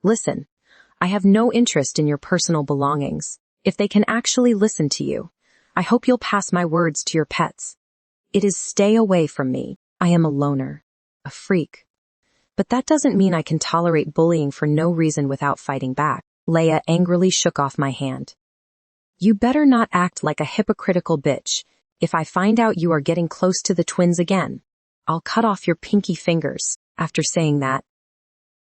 Listen, I have no interest in your personal belongings. If they can actually listen to you, I hope you'll pass my words to your pets. It is stay away from me. I am a loner. A freak. But that doesn't mean I can tolerate bullying for no reason without fighting back. Leia angrily shook off my hand. You better not act like a hypocritical bitch. If I find out you are getting close to the twins again, I'll cut off your pinky fingers. After saying that,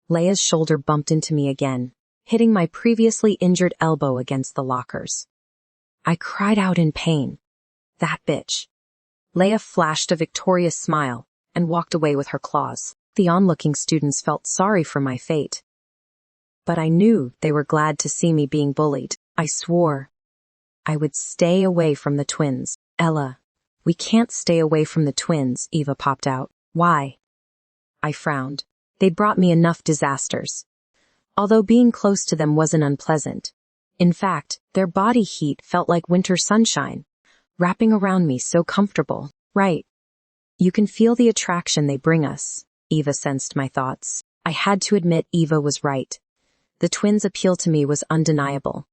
Leia's shoulder bumped into me again, hitting my previously injured elbow against the lockers. I cried out in pain. That bitch. Leia flashed a victorious smile and walked away with her claws. The onlooking students felt sorry for my fate. But I knew they were glad to see me being bullied. I swore I would stay away from the twins. Ella, we can't stay away from the twins, Eva popped out. Why? I frowned. They'd brought me enough disasters. Although being close to them wasn't unpleasant. In fact, their body heat felt like winter sunshine, wrapping around me so comfortable. Right. You can feel the attraction they bring us. Eva sensed my thoughts. I had to admit Eva was right. The twins' appeal to me was undeniable.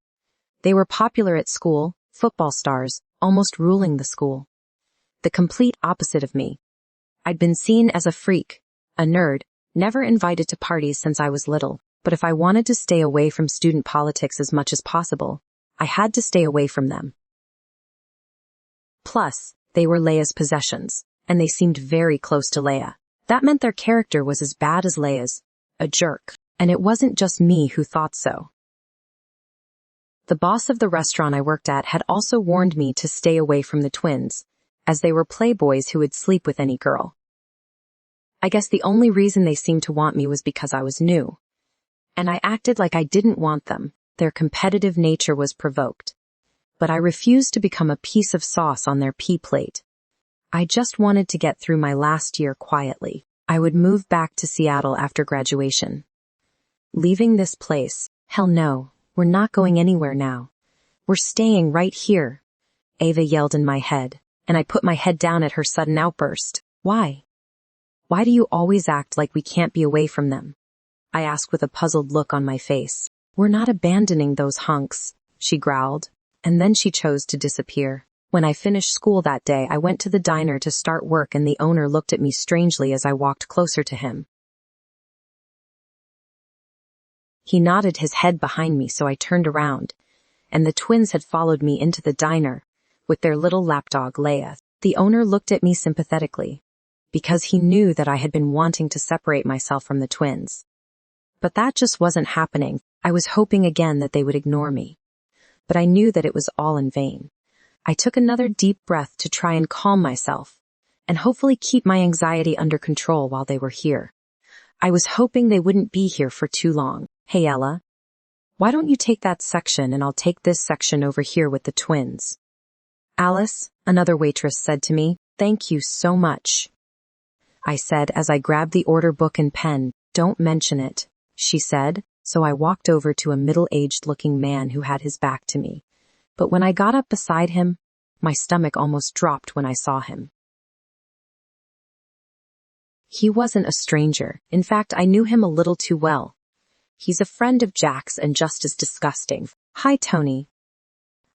They were popular at school, football stars, almost ruling the school. The complete opposite of me. I'd been seen as a freak, a nerd, never invited to parties since I was little, but if I wanted to stay away from student politics as much as possible, I had to stay away from them. Plus, they were Leia's possessions, and they seemed very close to Leia. That meant their character was as bad as Leia's, a jerk, and it wasn't just me who thought so. The boss of the restaurant I worked at had also warned me to stay away from the twins, as they were playboys who would sleep with any girl. I guess the only reason they seemed to want me was because I was new. And I acted like I didn't want them. Their competitive nature was provoked. But I refused to become a piece of sauce on their pea plate. I just wanted to get through my last year quietly. I would move back to Seattle after graduation. Leaving this place? Hell no, we're not going anywhere now. We're staying right here. Ava yelled in my head, and I put my head down at her sudden outburst. Why? Why do you always act like we can't be away from them? I asked with a puzzled look on my face. We're not abandoning those hunks, she growled, and then she chose to disappear. When I finished school that day, I went to the diner to start work and the owner looked at me strangely as I walked closer to him. He nodded his head behind me, so I turned around, and the twins had followed me into the diner, with their little lapdog Leia. The owner looked at me sympathetically, because he knew that I had been wanting to separate myself from the twins. But that just wasn't happening. I was hoping again that they would ignore me. But I knew that it was all in vain. I took another deep breath to try and calm myself, and hopefully keep my anxiety under control while they were here. I was hoping they wouldn't be here for too long. Hey Ella, why don't you take that section and I'll take this section over here with the twins? Alice, another waitress, said to me. Thank you so much, I said as I grabbed the order book and pen. Don't mention it, she said, so I walked over to a middle-aged looking man who had his back to me. But when I got up beside him, my stomach almost dropped when I saw him. He wasn't a stranger. In fact, I knew him a little too well. He's a friend of Jack's and just as disgusting. Hi, Tony,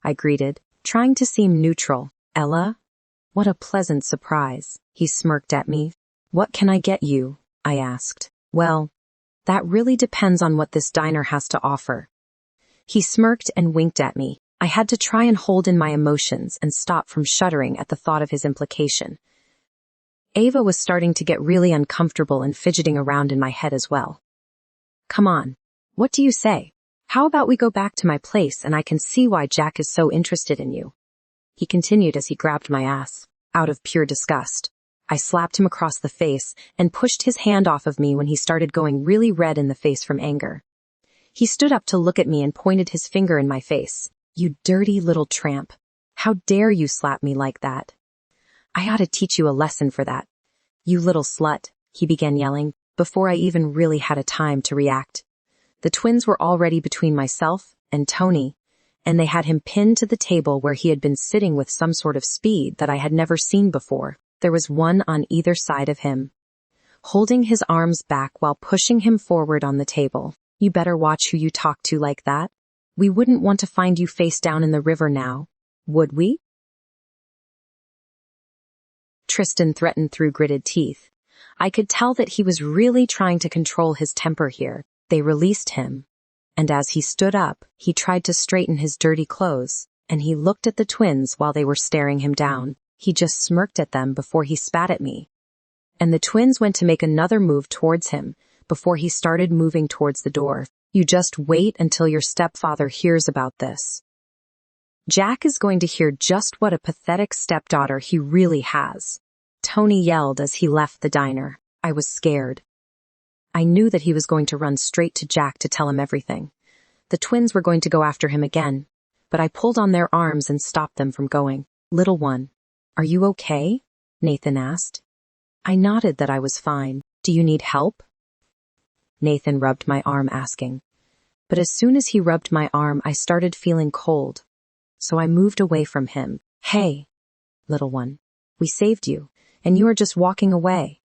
I greeted, trying to seem neutral. Ella? What a pleasant surprise. He smirked at me. What can I get you? I asked. Well, that really depends on what this diner has to offer. He smirked and winked at me. I had to try and hold in my emotions and stop from shuddering at the thought of his implication. Ava was starting to get really uncomfortable and fidgeting around in my head as well. Come on, what do you say? How about we go back to my place and I can see why Jack is so interested in you? He continued as he grabbed my ass. Out of pure disgust, I slapped him across the face and pushed his hand off of me when he started going really red in the face from anger. He stood up to look at me and pointed his finger in my face. You dirty little tramp. How dare you slap me like that? I ought to teach you a lesson for that. You little slut, he began yelling, before I even really had a time to react. The twins were already between myself and Tony, and they had him pinned to the table where he had been sitting with some sort of speed that I had never seen before. There was one on either side of him, holding his arms back while pushing him forward on the table. You better watch who you talk to like that. We wouldn't want to find you face down in the river now, would we? Tristan threatened through gritted teeth. I could tell that he was really trying to control his temper here. They released him, and as he stood up, he tried to straighten his dirty clothes, and he looked at the twins while they were staring him down. He just smirked at them before he spat at me. And the twins went to make another move towards him before he started moving towards the door. You just wait until your stepfather hears about this. Jack is going to hear just what a pathetic stepdaughter he really has. Tony yelled as he left the diner. I was scared. I knew that he was going to run straight to Jack to tell him everything. The twins were going to go after him again, but I pulled on their arms and stopped them from going. Little one, are you okay? Nathan asked. I nodded that I was fine. Do you need help? Nathan rubbed my arm asking. But as soon as he rubbed my arm, I started feeling cold. So I moved away from him. Hey, little one, we saved you, and you are just walking away.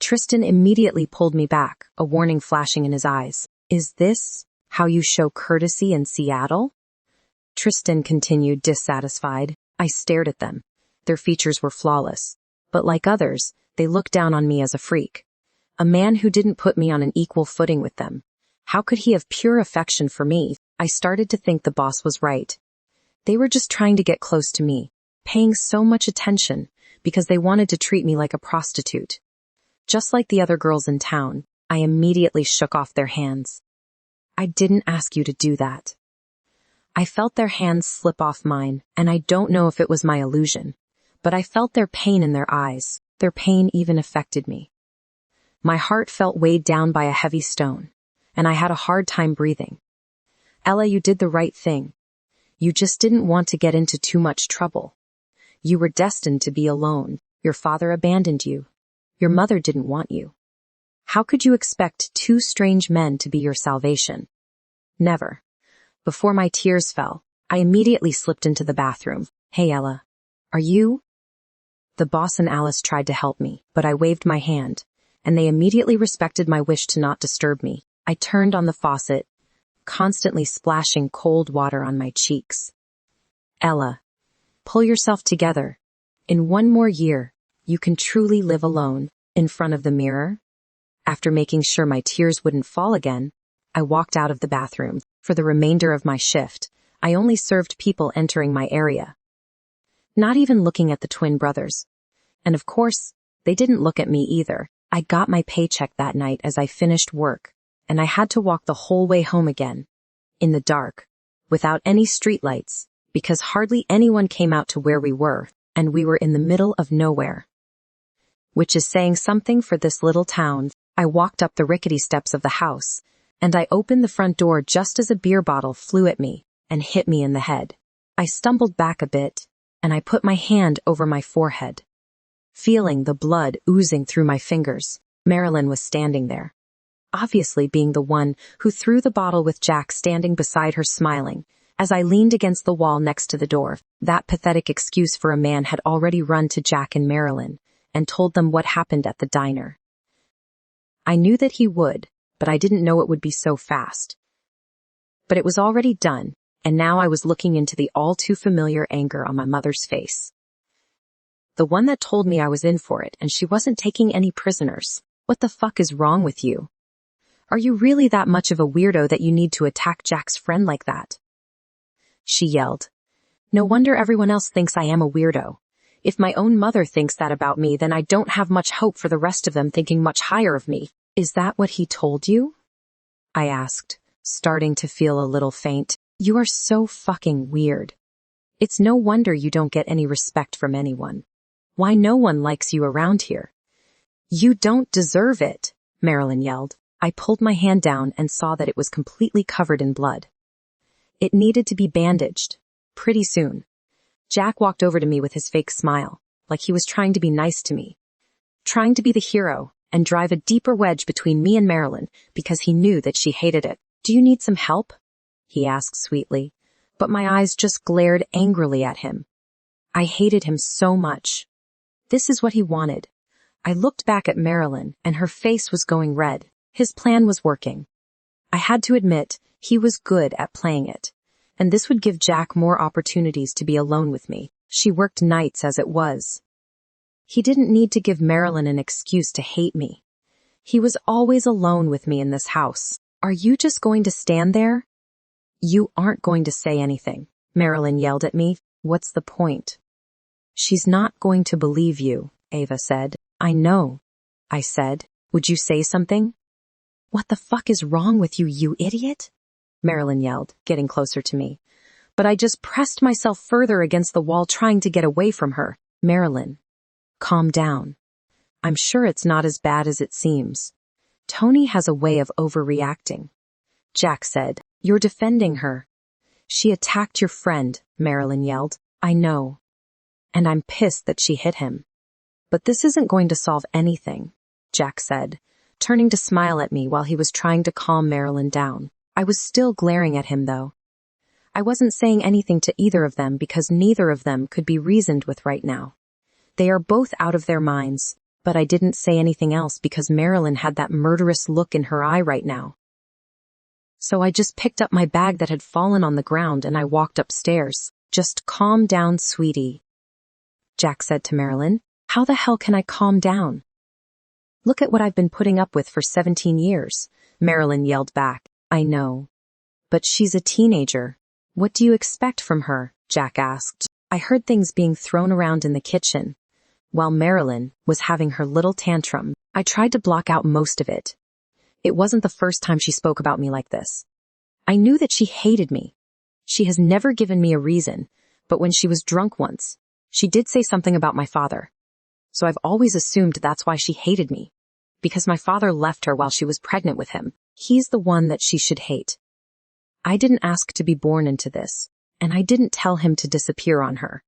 Tristan immediately pulled me back, a warning flashing in his eyes. Is this how you show courtesy in Seattle? Tristan continued dissatisfied. I stared at them. Their features were flawless, but like others, they looked down on me as a freak. A man who didn't put me on an equal footing with them. How could he have pure affection for me? I started to think the boss was right. They were just trying to get close to me, paying so much attention because they wanted to treat me like a prostitute. Just like the other girls in town, I immediately shook off their hands. I didn't ask you to do that. I felt their hands slip off mine, and I don't know if it was my illusion, but I felt their pain in their eyes. Their pain even affected me. My heart felt weighed down by a heavy stone, and I had a hard time breathing. Ella, you did the right thing. You just didn't want to get into too much trouble. You were destined to be alone. Your father abandoned you. Your mother didn't want you. How could you expect two strange men to be your salvation? Never. Before my tears fell, I immediately slipped into the bathroom. Hey, Ella, are you? The boss and Alice tried to help me, but I waved my hand, and they immediately respected my wish to not disturb me. I turned on the faucet, constantly splashing cold water on my cheeks. Ella, pull yourself together. In one more year, you can truly live alone, in front of the mirror. After making sure my tears wouldn't fall again, I walked out of the bathroom. For the remainder of my shift, I only served people entering my area. Not even looking at the twin brothers. And of course, they didn't look at me either. I got my paycheck that night as I finished work, and I had to walk the whole way home again. In the dark, without any streetlights, because hardly anyone came out to where we were, and we were in the middle of nowhere. Which is saying something for this little town. I walked up the rickety steps of the house, and I opened the front door just as a beer bottle flew at me and hit me in the head. I stumbled back a bit, and I put my hand over my forehead. Feeling the blood oozing through my fingers, Marilyn was standing there. Obviously being the one who threw the bottle with Jack standing beside her smiling, as I leaned against the wall next to the door. That pathetic excuse for a man had already run to Jack and Marilyn, and told them what happened at the diner. I knew that he would, but I didn't know it would be so fast. But it was already done, and now I was looking into the all-too-familiar anger on my mother's face. The one that told me I was in for it and she wasn't taking any prisoners. What the fuck is wrong with you? Are you really that much of a weirdo that you need to attack Jack's friend like that? She yelled. No wonder everyone else thinks I am a weirdo. If my own mother thinks that about me, then I don't have much hope for the rest of them thinking much higher of me. Is that what he told you? I asked, starting to feel a little faint. You are so fucking weird. It's no wonder you don't get any respect from anyone. Why no one likes you around here? You don't deserve it, Marilyn yelled. I pulled my hand down and saw that it was completely covered in blood. It needed to be bandaged. Pretty soon. Jack walked over to me with his fake smile, like he was trying to be nice to me. Trying to be the hero and drive a deeper wedge between me and Marilyn because he knew that she hated it. Do you need some help? He asked sweetly, but my eyes just glared angrily at him. I hated him so much. This is what he wanted. I looked back at Marilyn, and her face was going red. His plan was working. I had to admit, he was good at playing it. And this would give Jack more opportunities to be alone with me. She worked nights as it was. He didn't need to give Marilyn an excuse to hate me. He was always alone with me in this house. Are you just going to stand there? You aren't going to say anything, Marilyn yelled at me. What's the point? She's not going to believe you, Ava said. I know, I said. Would you say something? What the fuck is wrong with you, you idiot? Marilyn yelled, getting closer to me. But I just pressed myself further against the wall trying to get away from her. Marilyn, calm down. I'm sure it's not as bad as it seems. Tony has a way of overreacting. Jack said, You're defending her. She attacked your friend, Marilyn yelled. I know. And I'm pissed that she hit him. But this isn't going to solve anything, Jack said, turning to smile at me while he was trying to calm Marilyn down. I was still glaring at him, though. I wasn't saying anything to either of them because neither of them could be reasoned with right now. They are both out of their minds, but I didn't say anything else because Marilyn had that murderous look in her eye right now. So I just picked up my bag that had fallen on the ground and I walked upstairs. Just calm down, sweetie, Jack said to Marilyn. How the hell can I calm down? Look at what I've been putting up with for 17 years, Marilyn yelled back. I know. But she's a teenager. What do you expect from her? Jack asked. I heard things being thrown around in the kitchen. While Marilyn was having her little tantrum, I tried to block out most of it. It wasn't the first time she spoke about me like this. I knew that she hated me. She has never given me a reason, but when she was drunk once, she did say something about my father. So I've always assumed that's why she hated me. Because my father left her while she was pregnant with him. He's the one that she should hate. I didn't ask to be born into this, and I didn't tell him to disappear on her.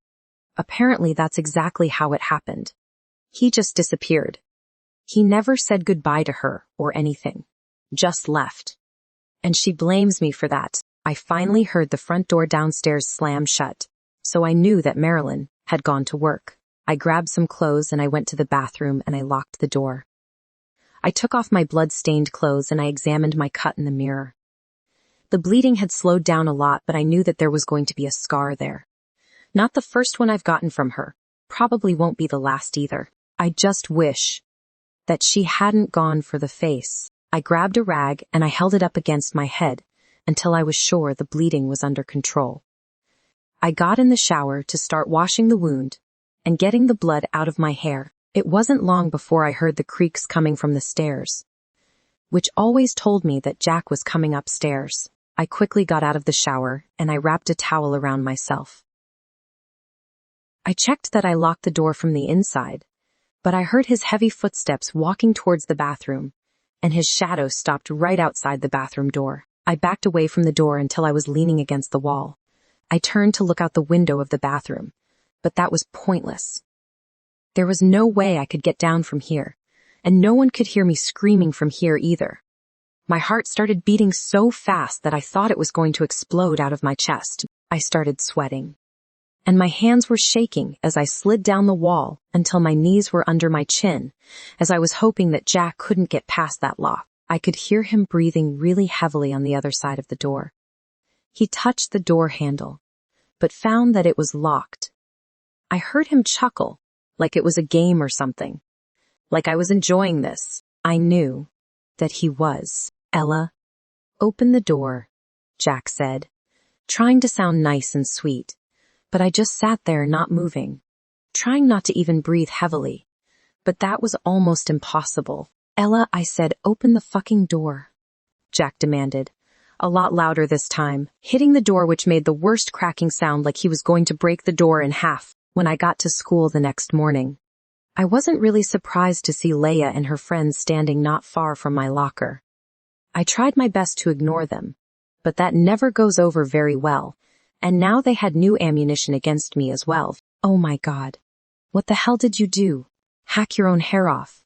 Apparently that's exactly how it happened. He just disappeared. He never said goodbye to her or anything. Just left. And she blames me for that. I finally heard the front door downstairs slam shut, so I knew that Marilyn had gone to work. I grabbed some clothes and I went to the bathroom and I locked the door. I took off my blood-stained clothes and I examined my cut in the mirror. The bleeding had slowed down a lot, but I knew that there was going to be a scar there. Not the first one I've gotten from her. Probably won't be the last either. I just wish that she hadn't gone for the face. I grabbed a rag and I held it up against my head until I was sure the bleeding was under control. I got in the shower to start washing the wound and getting the blood out of my hair. It wasn't long before I heard the creaks coming from the stairs, which always told me that Jack was coming upstairs. I quickly got out of the shower and I wrapped a towel around myself. I checked that I locked the door from the inside, but I heard his heavy footsteps walking towards the bathroom, and his shadow stopped right outside the bathroom door. I backed away from the door until I was leaning against the wall. I turned to look out the window of the bathroom, but that was pointless. There was no way I could get down from here, and no one could hear me screaming from here either. My heart started beating so fast that I thought it was going to explode out of my chest. I started sweating, and my hands were shaking as I slid down the wall until my knees were under my chin, as I was hoping that Jack couldn't get past that lock. I could hear him breathing really heavily on the other side of the door. He touched the door handle, but found that it was locked. I heard him chuckle, like it was a game or something. Like I was enjoying this. I knew that he was. Ella, open the door, Jack said, trying to sound nice and sweet. But I just sat there not moving, trying not to even breathe heavily. But that was almost impossible. Ella, I said, open the fucking door, Jack demanded, a lot louder this time, hitting the door which made the worst cracking sound like he was going to break the door in half. When I got to school the next morning, I wasn't really surprised to see Leia and her friends standing not far from my locker. I tried my best to ignore them, but that never goes over very well, and now they had new ammunition against me as well. Oh my God. What the hell did you do? Hack your own hair off?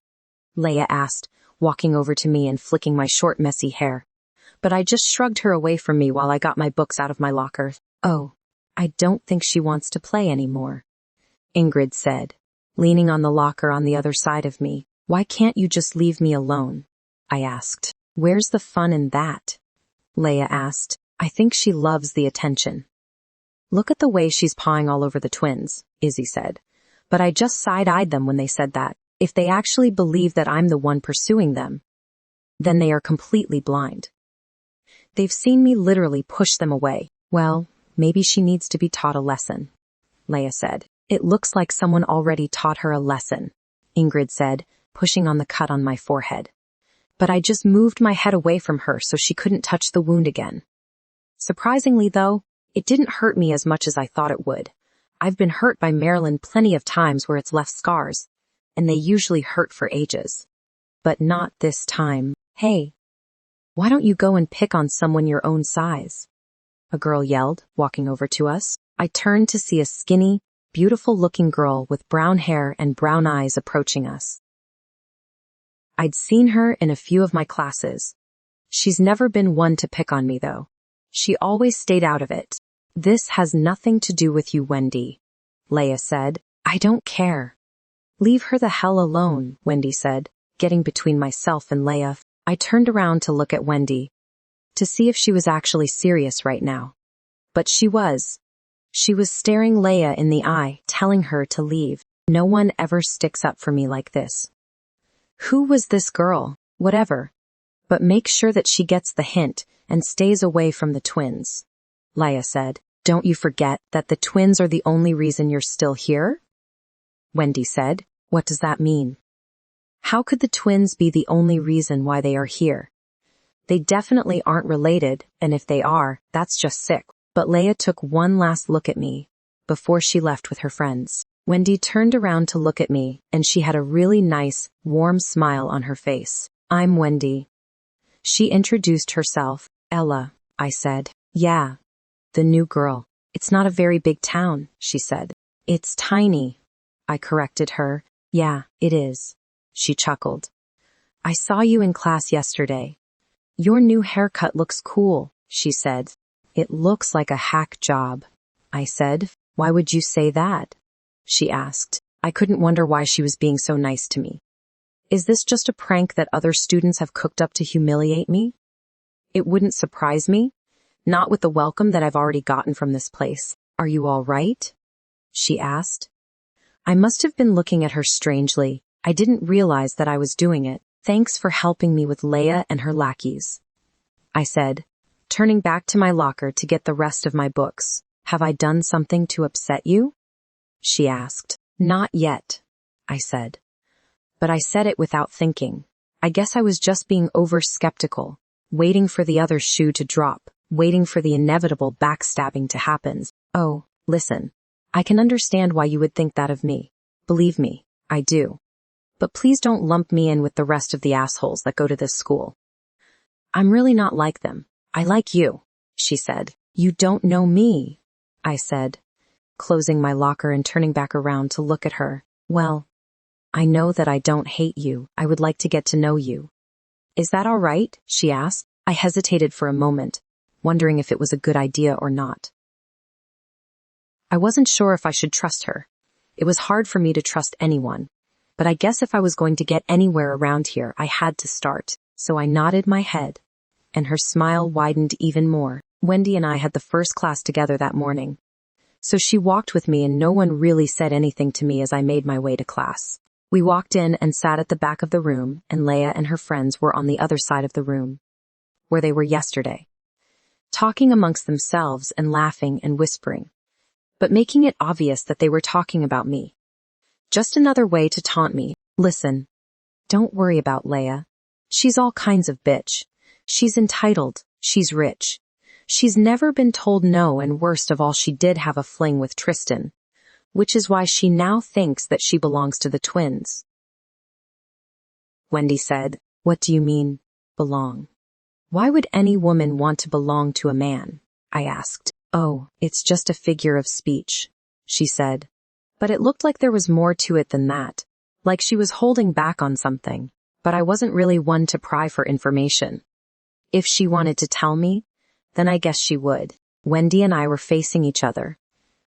Leia asked, walking over to me and flicking my short messy hair. But I just shrugged her away from me while I got my books out of my locker. Oh, I don't think she wants to play anymore, Ingrid said, leaning on the locker on the other side of me. Why can't you just leave me alone? I asked. Where's the fun in that? Leia asked. I think she loves the attention. Look at the way she's pawing all over the twins, Izzy said. But I just side-eyed them when they said that. If they actually believe that I'm the one pursuing them, then they are completely blind. They've seen me literally push them away. Well, maybe she needs to be taught a lesson, Leia said. It looks like someone already taught her a lesson, Ingrid said, pushing on the cut on my forehead. But I just moved my head away from her so she couldn't touch the wound again. Surprisingly, though, it didn't hurt me as much as I thought it would. I've been hurt by Marilyn plenty of times where it's left scars, and they usually hurt for ages. But not this time. Hey, why don't you go and pick on someone your own size? A girl yelled, walking over to us. I turned to see a skinny, beautiful-looking girl with brown hair and brown eyes approaching us. I'd seen her in a few of my classes. She's never been one to pick on me, though. She always stayed out of it. This has nothing to do with you, Wendy, Leia said. I don't care. Leave her the hell alone, Wendy said, getting between myself and Leia. I turned around to look at Wendy, to see if she was actually serious right now. But she was. She was staring Leia in the eye, telling her to leave. No one ever sticks up for me like this. Who was this girl? Whatever. But make sure that she gets the hint and stays away from the twins, Leia said. Don't you forget that the twins are the only reason you're still here? Wendy said. What does that mean? How could the twins be the only reason why they are here? They definitely aren't related, and if they are, that's just sick. But Leia took one last look at me before she left with her friends. Wendy turned around to look at me, and she had a really nice, warm smile on her face. I'm Wendy. She introduced herself. Ella, I said. Yeah, the new girl. It's not a very big town, she said. It's tiny, I corrected her. Yeah, it is. She chuckled. I saw you in class yesterday. Your new haircut looks cool, she said. It looks like a hack job, I said. Why would you say that? She asked. I couldn't wonder why she was being so nice to me. Is this just a prank that other students have cooked up to humiliate me? It wouldn't surprise me, not with the welcome that I've already gotten from this place. Are you all right? She asked. I must have been looking at her strangely. I didn't realize that I was doing it. Thanks for helping me with Leia and her lackeys, I said, turning back to my locker to get the rest of my books. Have I done something to upset you? She asked. Not yet, I said. But I said it without thinking. I guess I was just being over-skeptical, waiting for the other shoe to drop, waiting for the inevitable backstabbing to happen. Oh, listen, I can understand why you would think that of me. Believe me, I do. But please don't lump me in with the rest of the assholes that go to this school. I'm really not like them. I like you, she said. You don't know me, I said, closing my locker and turning back around to look at her. Well, I know that I don't hate you. I would like to get to know you. Is that all right? She asked. I hesitated for a moment, wondering if it was a good idea or not. I wasn't sure if I should trust her. It was hard for me to trust anyone. But I guess if I was going to get anywhere around here, I had to start. So I nodded my head, and her smile widened even more. Wendy and I had the first class together that morning. So she walked with me and no one really said anything to me as I made my way to class. We walked in and sat at the back of the room, and Leia and her friends were on the other side of the room, where they were yesterday, talking amongst themselves and laughing and whispering, but making it obvious that they were talking about me. Just another way to taunt me. Listen, don't worry about Leia. She's all kinds of bitch. She's entitled. She's rich. She's never been told no, and worst of all, she did have a fling with Tristan, which is why she now thinks that she belongs to the twins. Wendy said, What do you mean, belong? Why would any woman want to belong to a man? I asked. Oh, it's just a figure of speech, she said. But it looked like there was more to it than that, like she was holding back on something, but I wasn't really one to pry for information. If she wanted to tell me, then I guess she would. Wendy and I were facing each other,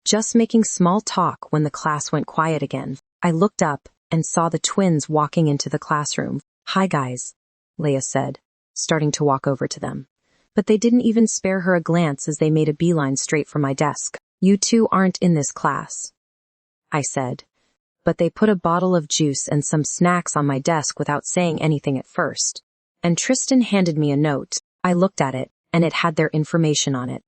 just making small talk when the class went quiet again. I looked up and saw the twins walking into the classroom. Hi guys, Leia said, starting to walk over to them. But they didn't even spare her a glance as they made a beeline straight for my desk. "You two aren't in this class," I said. But they put a bottle of juice and some snacks on my desk without saying anything at first. And Tristan handed me a note. I looked at it, and it had their information on it.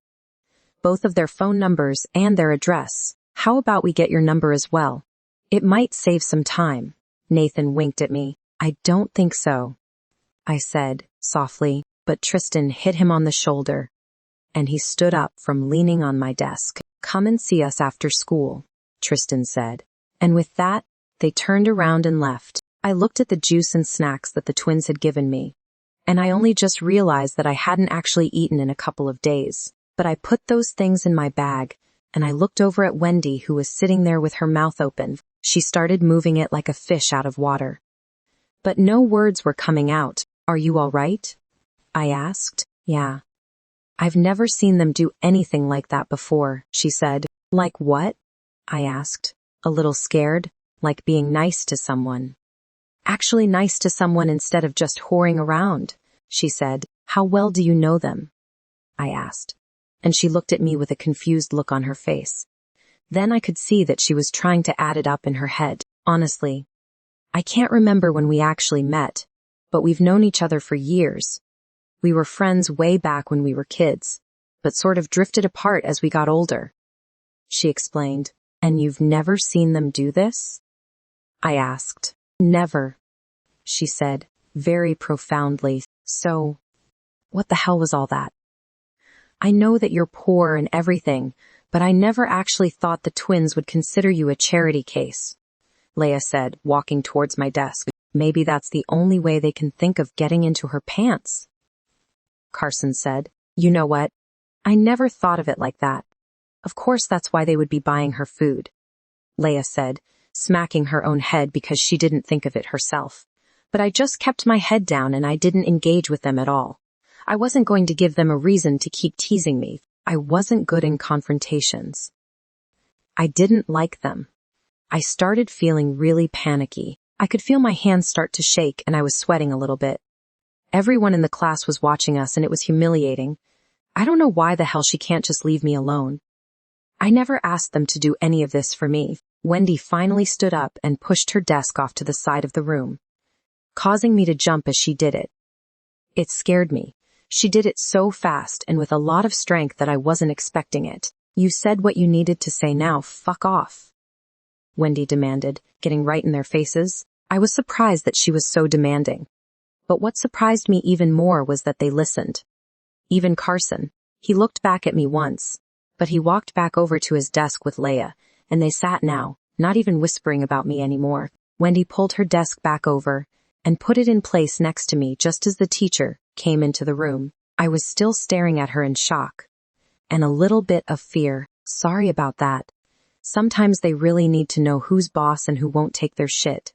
Both of their phone numbers and their address. "How about we get your number as well? It might save some time." Nathan winked at me. "I don't think so," I said, softly, but Tristan hit him on the shoulder, and he stood up from leaning on my desk. "Come and see us after school," Tristan said. And with that, they turned around and left. I looked at the juice and snacks that the twins had given me, and I only just realized that I hadn't actually eaten in a couple of days. But I put those things in my bag, and I looked over at Wendy, who was sitting there with her mouth open. She started moving it like a fish out of water. But no words were coming out. "Are you all right?" I asked. "Yeah. I've never seen them do anything like that before," she said. "Like what?" I asked, a little scared. "Like being nice to someone. Actually nice to someone instead of just whoring around," she said. "How well do you know them?" I asked, and she looked at me with a confused look on her face. Then I could see that she was trying to add it up in her head. "Honestly, I can't remember when we actually met, but we've known each other for years. We were friends way back when we were kids, but sort of drifted apart as we got older," she explained. "And you've never seen them do this?" I asked. "Never," she said, very profoundly. "So, what the hell was all that? I know that you're poor and everything, but I never actually thought the twins would consider you a charity case," Leia said, walking towards my desk. "Maybe that's the only way they can think of getting into her pants," Carson said. "You know what? I never thought of it like that. Of course that's why they would be buying her food," Leia said, smacking her own head because she didn't think of it herself. But I just kept my head down and I didn't engage with them at all. I wasn't going to give them a reason to keep teasing me. I wasn't good in confrontations. I didn't like them. I started feeling really panicky. I could feel my hands start to shake and I was sweating a little bit. Everyone in the class was watching us and it was humiliating. I don't know why the hell she can't just leave me alone. I never asked them to do any of this for me. Wendy finally stood up and pushed her desk off to the side of the room, causing me to jump as she did it. It scared me. She did it so fast and with a lot of strength that I wasn't expecting it. "You said what you needed to say, now fuck off," Wendy demanded, getting right in their faces. I was surprised that she was so demanding. But what surprised me even more was that they listened. Even Carson. He looked back at me once, but he walked back over to his desk with Leia, and they sat now, not even whispering about me anymore. Wendy pulled her desk back over and put it in place next to me just as the teacher came into the room. I was still staring at her in shock and a little bit of fear. "Sorry about that. Sometimes they really need to know who's boss and who won't take their shit,"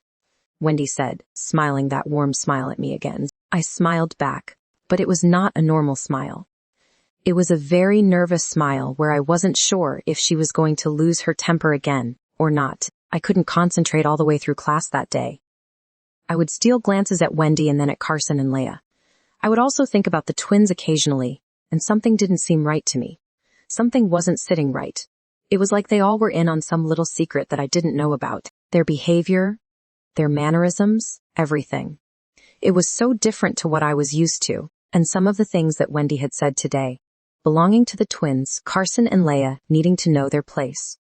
Wendy said, smiling that warm smile at me again. I smiled back, but it was not a normal smile. It was a very nervous smile where I wasn't sure if she was going to lose her temper again or not. I couldn't concentrate all the way through class that day. I would steal glances at Wendy and then at Carson and Leia. I would also think about the twins occasionally, and something didn't seem right to me. Something wasn't sitting right. It was like they all were in on some little secret that I didn't know about. Their behavior, their mannerisms, everything. It was so different to what I was used to, and some of the things that Wendy had said today, belonging to the twins, Carson and Leia needing to know their place.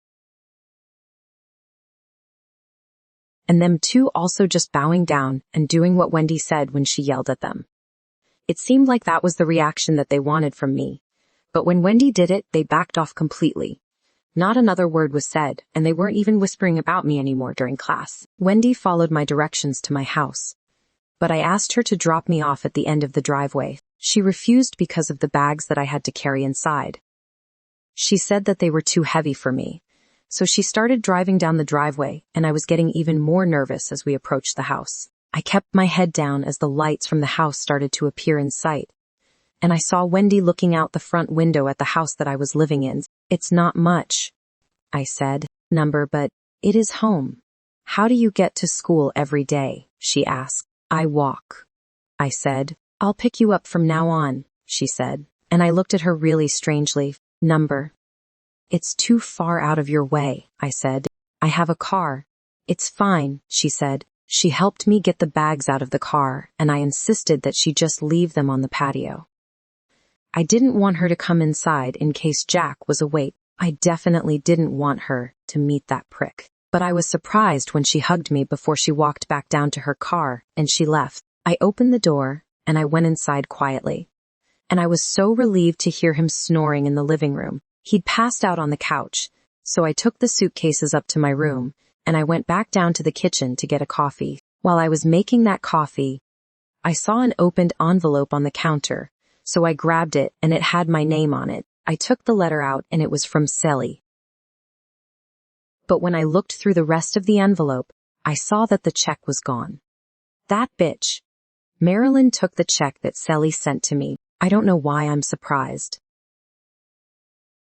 And them two also just bowing down and doing what Wendy said when she yelled at them. It seemed like that was the reaction that they wanted from me. But when Wendy did it, they backed off completely. Not another word was said, and they weren't even whispering about me anymore during class. Wendy followed my directions to my house, but I asked her to drop me off at the end of the driveway. She refused because of the bags that I had to carry inside. She said that they were too heavy for me, so she started driving down the driveway, and I was getting even more nervous as we approached the house. I kept my head down as the lights from the house started to appear in sight, and I saw Wendy looking out the front window at the house that I was living in. "It's not much," I said, but it is home. "How do you get to school every day?" she asked. "I walk," I said. "I'll pick you up from now on," she said. and I looked at her really strangely. Number. It's too far out of your way, I said. I have a car. It's fine, she said. She helped me get the bags out of the car, and I insisted that she just leave them on the patio. I didn't want her to come inside in case Jack was awake. I definitely didn't want her to meet that prick. But I was surprised when she hugged me before she walked back down to her car, and she left. I opened the door, and I went inside quietly. And I was so relieved to hear him snoring in the living room. He'd passed out on the couch, so I took the suitcases up to my room, and I went back down to the kitchen to get a coffee. While I was making that coffee, I saw an opened envelope on the counter, so I grabbed it and it had my name on it. I took the letter out and it was from Sally. But when I looked through the rest of the envelope, I saw that the check was gone. That bitch. Marilyn took the check that Sally sent to me. I don't know why I'm surprised.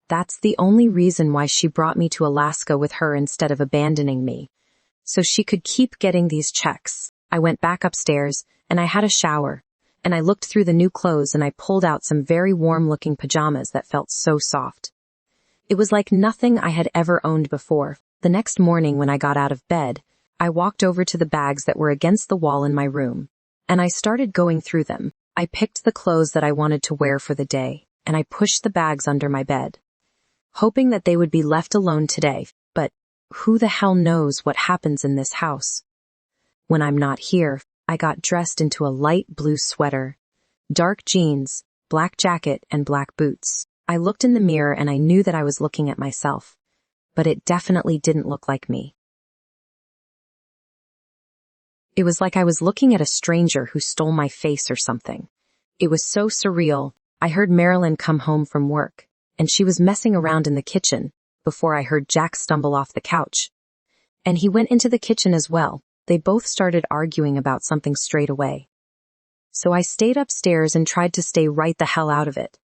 That's the only reason why she brought me to Alaska with her instead of abandoning me. So she could keep getting these checks. I went back upstairs, and I had a shower, and I looked through the new clothes and I pulled out some very warm-looking pajamas that felt so soft. It was like nothing I had ever owned before. The next morning when I got out of bed, I walked over to the bags that were against the wall in my room, and I started going through them. I picked the clothes that I wanted to wear for the day, and I pushed the bags under my bed, hoping that they would be left alone today, but who the hell knows what happens in this house? When I'm not here, I got dressed into a light blue sweater, dark jeans, black jacket, and black boots. I looked in the mirror and I knew that I was looking at myself, but it definitely didn't look like me. It was like I was looking at a stranger who stole my face or something. It was so surreal. I heard Marilyn come home from work, and she was messing around in the kitchen before I heard Jack stumble off the couch. And he went into the kitchen as well. They both started arguing about something straight away. So I stayed upstairs and tried to stay right the hell out of it.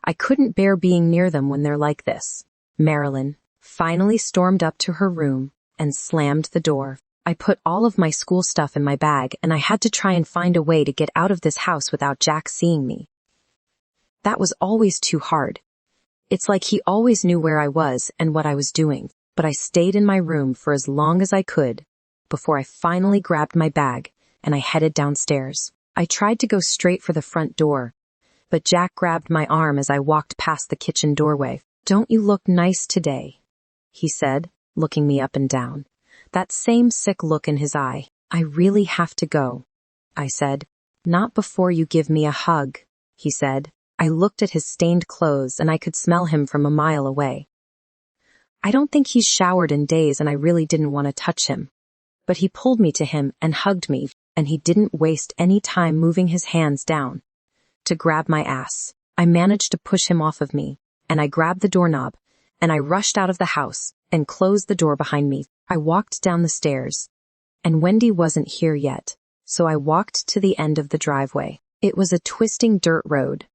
I couldn't bear being near them when they're like this. Marilyn finally stormed up to her room and slammed the door. I put all of my school stuff in my bag and I had to try and find a way to get out of this house without Jack seeing me. That was always too hard. It's like he always knew where I was and what I was doing, but I stayed in my room for as long as I could before I finally grabbed my bag and I headed downstairs. I tried to go straight for the front door, but Jack grabbed my arm as I walked past the kitchen doorway. "Don't you look nice today?" he said, looking me up and down. That same sick look in his eye. "I really have to go," I said. "Not before you give me a hug," he said. I looked at his stained clothes and I could smell him from a mile away. I don't think he's showered in days and I really didn't want to touch him. But he pulled me to him and hugged me, and he didn't waste any time moving his hands down to grab my ass. I managed to push him off of me, and I grabbed the doorknob, and I rushed out of the house and closed the door behind me. I walked down the stairs, and Wendy wasn't here yet, so I walked to the end of the driveway. It was a twisting dirt road.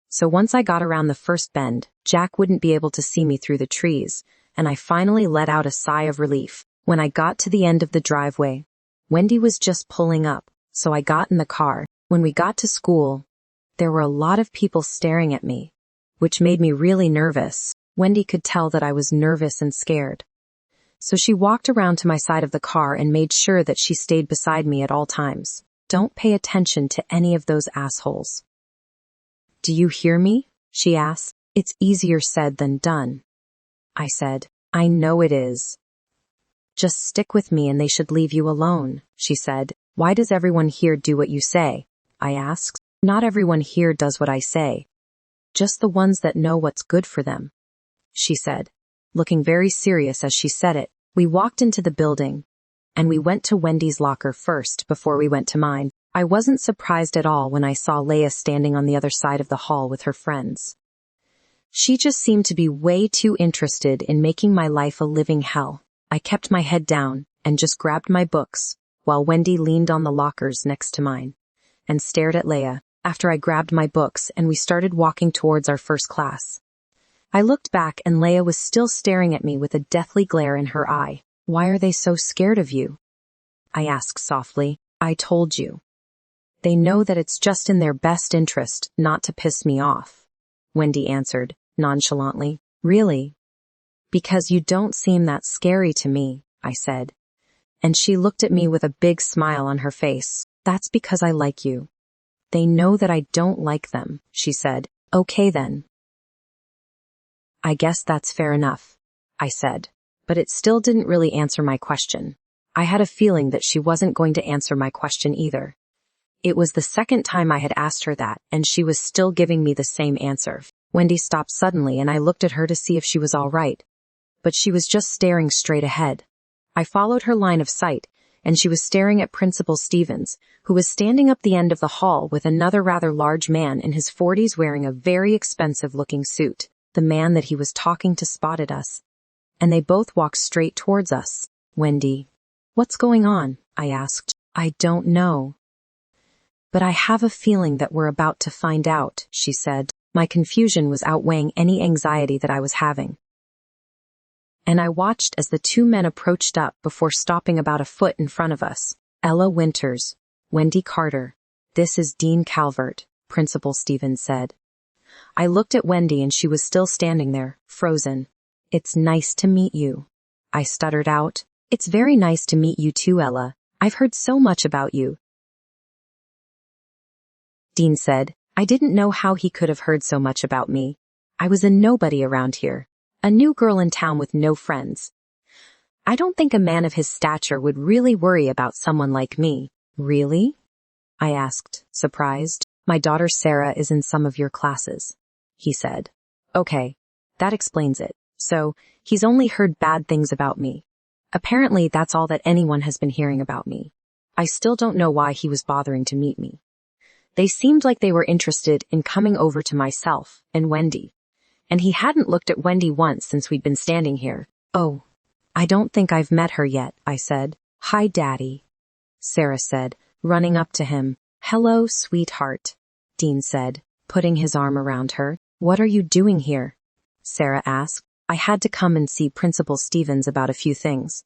So once I got around the first bend, Jack wouldn't be able to see me through the trees, and I finally let out a sigh of relief. When I got to the end of the driveway, Wendy was just pulling up, so I got in the car. When we got to school, there were a lot of people staring at me, which made me really nervous. Wendy could tell that I was nervous and scared. So she walked around to my side of the car and made sure that she stayed beside me at all times. "Don't pay attention to any of those assholes." "Do you hear me?" she asked. "It's easier said than done," I said. "I know it is. Just stick with me and they should leave you alone," she said. "Why does everyone here do what you say?" I asked. "Not everyone here does what I say. Just the ones that know what's good for them," she said, looking very serious as she said it. We walked into the building, and we went to Wendy's locker first before we went to mine. I wasn't surprised at all when I saw Leia standing on the other side of the hall with her friends. She just seemed to be way too interested in making my life a living hell. I kept my head down and just grabbed my books, while Wendy leaned on the lockers next to mine and stared at Leia after I grabbed my books and we started walking towards our first class. I looked back and Leia was still staring at me with a deathly glare in her eye. "Why are they so scared of you?" I asked softly. "I told you. They know that it's just in their best interest not to piss me off, Wendy answered, nonchalantly. Really? Because you don't seem that scary to me, I said. And she looked at me with a big smile on her face. That's because I like you. They know that I don't like them, she said. Okay then. I guess that's fair enough, I said. But it still didn't really answer my question. I had a feeling that she wasn't going to answer my question either. It was the second time I had asked her that, and she was still giving me the same answer. Wendy stopped suddenly and I looked at her to see if she was all right. But she was just staring straight ahead. I followed her line of sight, and she was staring at Principal Stevens, who was standing up the end of the hall with another rather large man in his 40s wearing a very expensive-looking suit. The man that he was talking to spotted us. And they both walked straight towards us. Wendy. What's going on? I asked. I don't know. But I have a feeling that we're about to find out, she said. My confusion was outweighing any anxiety that I was having. And I watched as the two men approached up before stopping about a foot in front of us. Ella Winters, Wendy Carter. This is Dean Calvert, Principal Stevens said. I looked at Wendy and she was still standing there, frozen. It's nice to meet you, I stuttered out. It's very nice to meet you too, Ella. I've heard so much about you. Dean said. I didn't know how he could have heard so much about me. I was a nobody around here. A new girl in town with no friends. I don't think a man of his stature would really worry about someone like me. Really? I asked, surprised. My daughter Sarah is in some of your classes, he said. Okay, that explains it. So, he's only heard bad things about me. Apparently that's all that anyone has been hearing about me. I still don't know why he was bothering to meet me. They seemed like they were interested in coming over to myself and Wendy. And he hadn't looked at Wendy once since we'd been standing here. Oh, I don't think I've met her yet, I said. Hi, Daddy, Sarah said, running up to him. Hello, sweetheart, Dean said, putting his arm around her. What are you doing here? Sarah asked. I had to come and see Principal Stevens about a few things.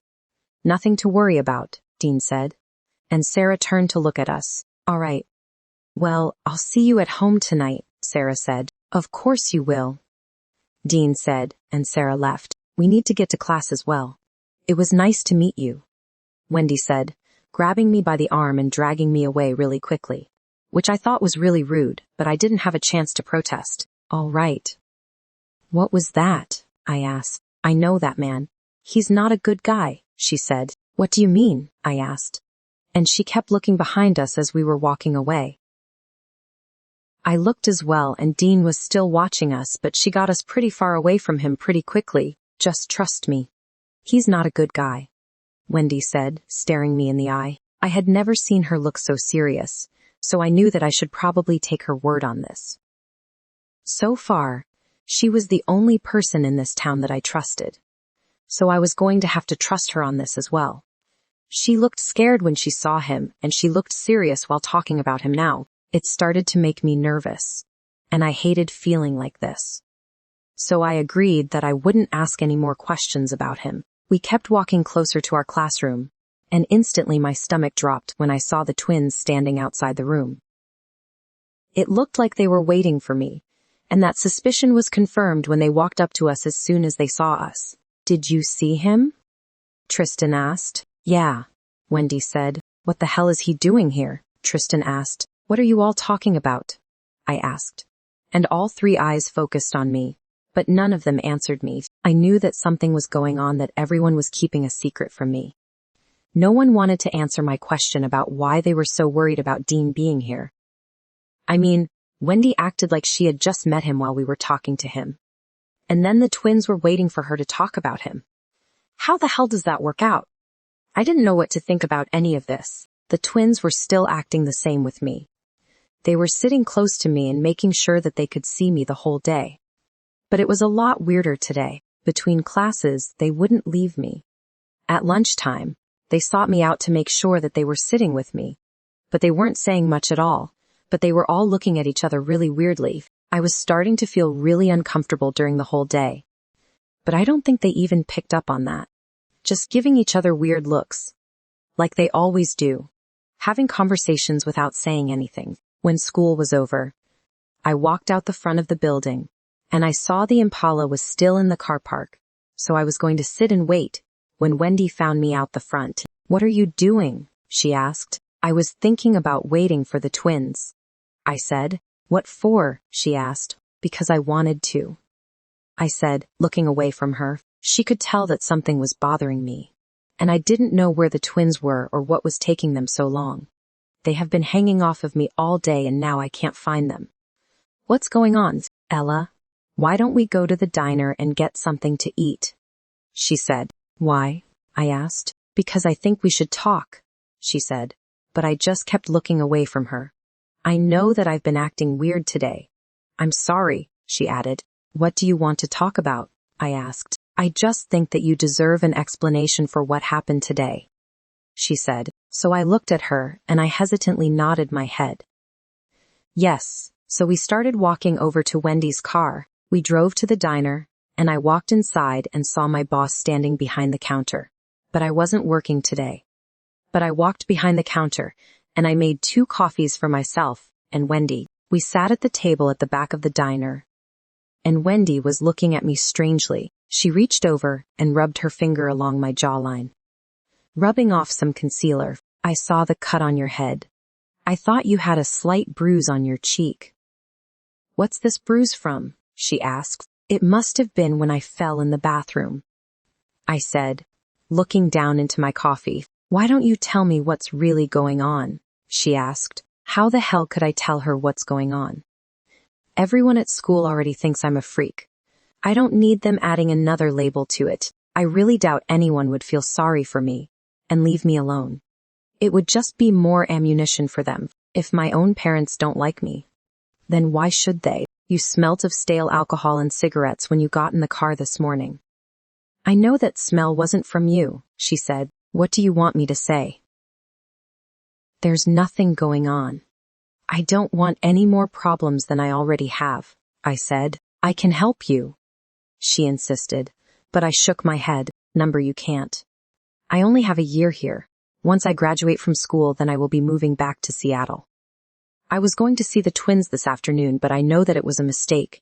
Nothing to worry about, Dean said. And Sarah turned to look at us. All right. Well, I'll see you at home tonight, Sarah said. Of course you will, Dean said, and Sarah left. We need to get to class as well. It was nice to meet you, Wendy said, grabbing me by the arm and dragging me away really quickly, which I thought was really rude, but I didn't have a chance to protest. All right. What was that? I asked. I know that man. He's not a good guy, she said. What do you mean? I asked. And she kept looking behind us as we were walking away. I looked as well and Dean was still watching us, but she got us pretty far away from him pretty quickly. Just trust me. He's not a good guy, Wendy said, staring me in the eye. I had never seen her look so serious, so I knew that I should probably take her word on this. So far, she was the only person in this town that I trusted. So I was going to have to trust her on this as well. She looked scared when she saw him, and she looked serious while talking about him now. It started to make me nervous, and I hated feeling like this. So I agreed that I wouldn't ask any more questions about him. We kept walking closer to our classroom, and instantly my stomach dropped when I saw the twins standing outside the room. It looked like they were waiting for me, and that suspicion was confirmed when they walked up to us as soon as they saw us. Did you see him? Tristan asked. Yeah, Wendy said. What the hell is he doing here? Tristan asked. What are you all talking about? I asked. And all three eyes focused on me, but none of them answered me. I knew that something was going on, that everyone was keeping a secret from me. No one wanted to answer my question about why they were so worried about Dean being here. I mean, Wendy acted like she had just met him while we were talking to him. And then the twins were waiting for her to talk about him. How the hell does that work out? I didn't know what to think about any of this. The twins were still acting the same with me. They were sitting close to me and making sure that they could see me the whole day. But it was a lot weirder today. Between classes, they wouldn't leave me. At lunchtime, they sought me out to make sure that they were sitting with me. But they weren't saying much at all. But they were all looking at each other really weirdly. I was starting to feel really uncomfortable during the whole day. But I don't think they even picked up on that. Just giving each other weird looks. Like they always do. having conversations without saying anything. When school was over, I walked out the front of the building, and I saw the Impala was still in the car park, so I was going to sit and wait, when Wendy found me out the front. "What are you doing?" she asked. "I was thinking about waiting for the twins," I said. "What for?" she asked. "Because I wanted to," I said, looking away from her. She could tell that something was bothering me, and I didn't know where the twins were or what was taking them so long. They have been hanging off of me all day and now I can't find them. "What's going on, Ella? Why don't we go to the diner and get something to eat?" she said. "Why?" I asked. "Because I think we should talk," she said, but I just kept looking away from her. "I know that I've been acting weird today. I'm sorry," she added. "What do you want to talk about?" I asked. "I just think that you deserve an explanation for what happened today," she said. So I looked at her and I hesitantly nodded my head. "Yes." So we started walking over to Wendy's car. We drove to the diner, and I walked inside and saw my boss standing behind the counter. But I wasn't working today. But I walked behind the counter, and I made 2 coffees for myself and Wendy. We sat at the table at the back of the diner, and Wendy was looking at me strangely. She reached over and rubbed her finger along my jawline, rubbing off some concealer. "I saw the cut on your head. I thought you had a slight bruise on your cheek." "What's this bruise from?" she asked. "It must have been when I fell in the bathroom," I said, looking down into my coffee. "Why don't you tell me what's really going on?" she asked. How the hell could I tell her what's going on? Everyone at school already thinks I'm a freak. I don't need them adding another label to it. I really doubt anyone would feel sorry for me and leave me alone. It would just be more ammunition for them. If my own parents don't like me, then why should they? "You smelt of stale alcohol and cigarettes when you got in the car this morning." "I know that smell wasn't from you," she said. "What do you want me to say?" "There's nothing going on. I don't want any more problems than I already have," I said. "I can help you," she insisted, but I shook my head. "Number, you can't. I only have a year here. Once I graduate from school, then I will be moving back to Seattle. I was going to see the twins this afternoon, but I know that it was a mistake.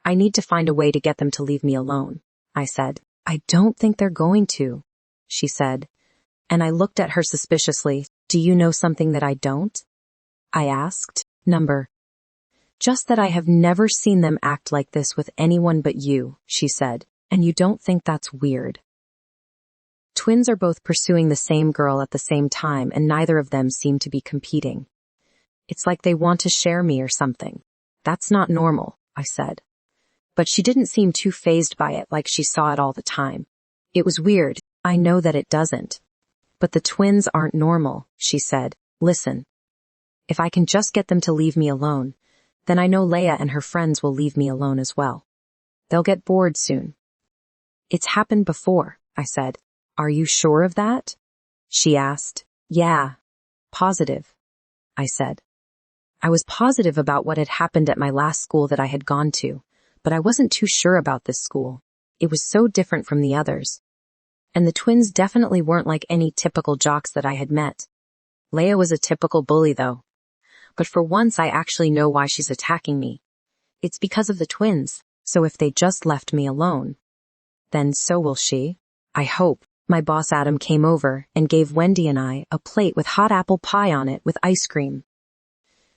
I need to find a way to get them to leave me alone," I said. "I don't think they're going to," she said, and I looked at her suspiciously. "Do you know something that I don't?" I asked. "Number." "Just that I have never seen them act like this with anyone but you," she said, "and you don't think that's weird?" Twins are both pursuing the same girl at the same time, and neither of them seem to be competing. It's like they want to share me or something. "That's not normal," I said. But she didn't seem too fazed by it, like she saw it all the time. "It was weird. I know that it doesn't. But the twins aren't normal," she said. "Listen. If I can just get them to leave me alone, then I know Leia and her friends will leave me alone as well. They'll get bored soon." "It's happened before," I said. "Are you sure of that?" she asked. "Yeah. Positive," I said. I was positive about what had happened at my last school that I had gone to, but I wasn't too sure about this school. It was so different from the others. And the twins definitely weren't like any typical jocks that I had met. Leia was a typical bully, though. But for once I actually know why she's attacking me. It's because of the twins, so if they just left me alone, then so will she. I hope. My boss Adam came over and gave Wendy and I a plate with hot apple pie on it with ice cream.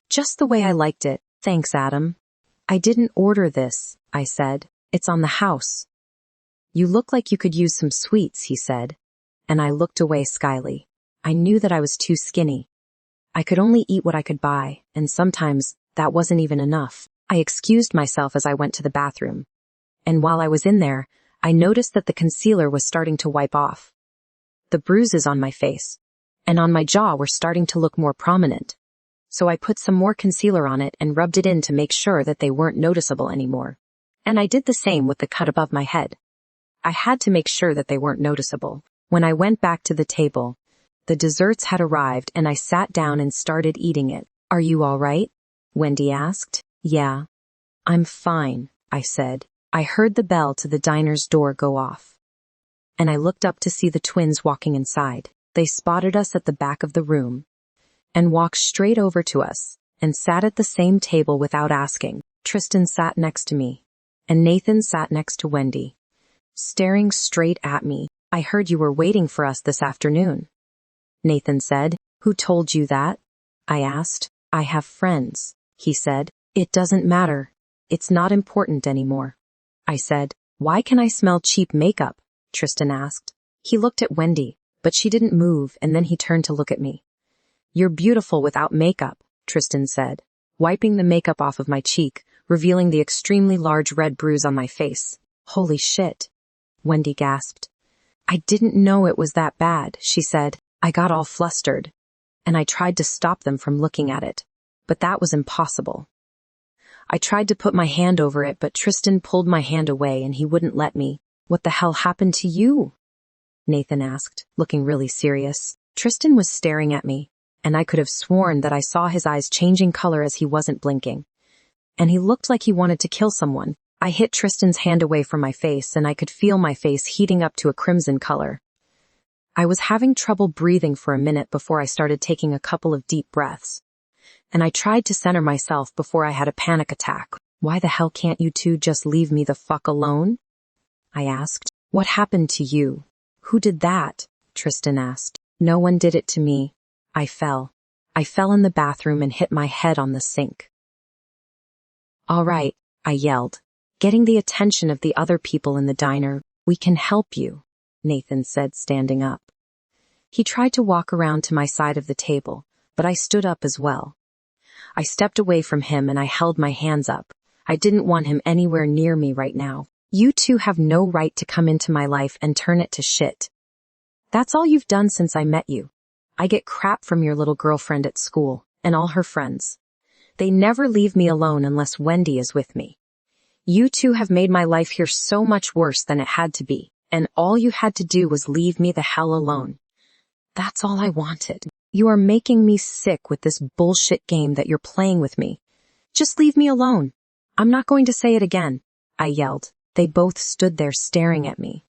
"Just the way I liked it, thanks, Adam." "I didn't order this," I said. "It's on the house." "You look like you could use some sweets," he said, and I looked away skyly. I knew that I was too skinny. I could only eat what I could buy, and sometimes that wasn't even enough. I excused myself as I went to the bathroom, and while I was in there, I noticed that the concealer was starting to wipe off. The bruises on my face and on my jaw were starting to look more prominent. So I put some more concealer on it and rubbed it in to make sure that they weren't noticeable anymore. And I did the same with the cut above my head. I had to make sure that they weren't noticeable. When I went back to the table, the desserts had arrived and I sat down and started eating it. "Are you all right?" Wendy asked. "Yeah. I'm fine," I said. I heard the bell to the diner's door go off, and I looked up to see the twins walking inside. They spotted us at the back of the room, and walked straight over to us and sat at the same table without asking. Tristan sat next to me, and Nathan sat next to Wendy, staring straight at me. I heard you were waiting for us this afternoon, Nathan said. Who told you that? I asked. I have friends, he said. It doesn't matter. It's not important anymore, I said. Why can I smell cheap makeup? Tristan asked. He looked at Wendy, but she didn't move, and then he turned to look at me. You're beautiful without makeup, Tristan said, wiping the makeup off of my cheek, revealing the extremely large red bruise on my face. Holy shit, Wendy gasped. I didn't know it was that bad, she said. I got all flustered, and I tried to stop them from looking at it, but that was impossible. I tried to put my hand over it, but Tristan pulled my hand away and he wouldn't let me. What the hell happened to you? Nathan asked, looking really serious. Tristan was staring at me, and I could have sworn that I saw his eyes changing color as he wasn't blinking. And he looked like he wanted to kill someone. I hit Tristan's hand away from my face, and I could feel my face heating up to a crimson color. I was having trouble breathing for a minute before I started taking a couple of deep breaths. And I tried to center myself before I had a panic attack. Why the hell can't you two just leave me the fuck alone? I asked. What happened to you? Who did that? Tristan asked. No one did it to me. I fell. I fell in the bathroom and hit my head on the sink. All right, I yelled, getting the attention of the other people in the diner. We can help you, Nathan said, standing up. He tried to walk around to my side of the table, but I stood up as well. I stepped away from him and I held my hands up. I didn't want him anywhere near me right now. You two have no right to come into my life and turn it to shit. That's all you've done since I met you. I get crap from your little girlfriend at school, and all her friends. They never leave me alone unless Wendy is with me. You two have made my life here so much worse than it had to be, and all you had to do was leave me the hell alone. That's all I wanted. You are making me sick with this bullshit game that you're playing with me. Just leave me alone. I'm not going to say it again, I yelled. They both stood there staring at me,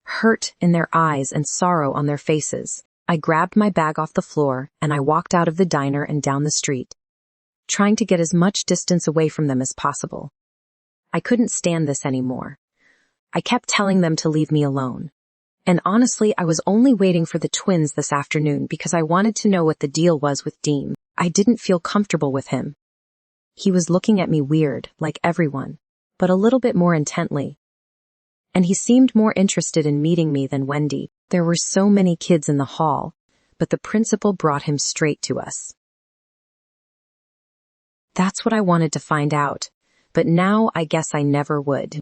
hurt in their eyes and sorrow on their faces. I grabbed my bag off the floor and I walked out of the diner and down the street, trying to get as much distance away from them as possible. I couldn't stand this anymore. I kept telling them to leave me alone. And honestly, I was only waiting for the twins this afternoon because I wanted to know what the deal was with Deem. I didn't feel comfortable with him. He was looking at me weird, like everyone, but a little bit more intently. And he seemed more interested in meeting me than Wendy. There were so many kids in the hall, but the principal brought him straight to us. That's what I wanted to find out, but now I guess I never would.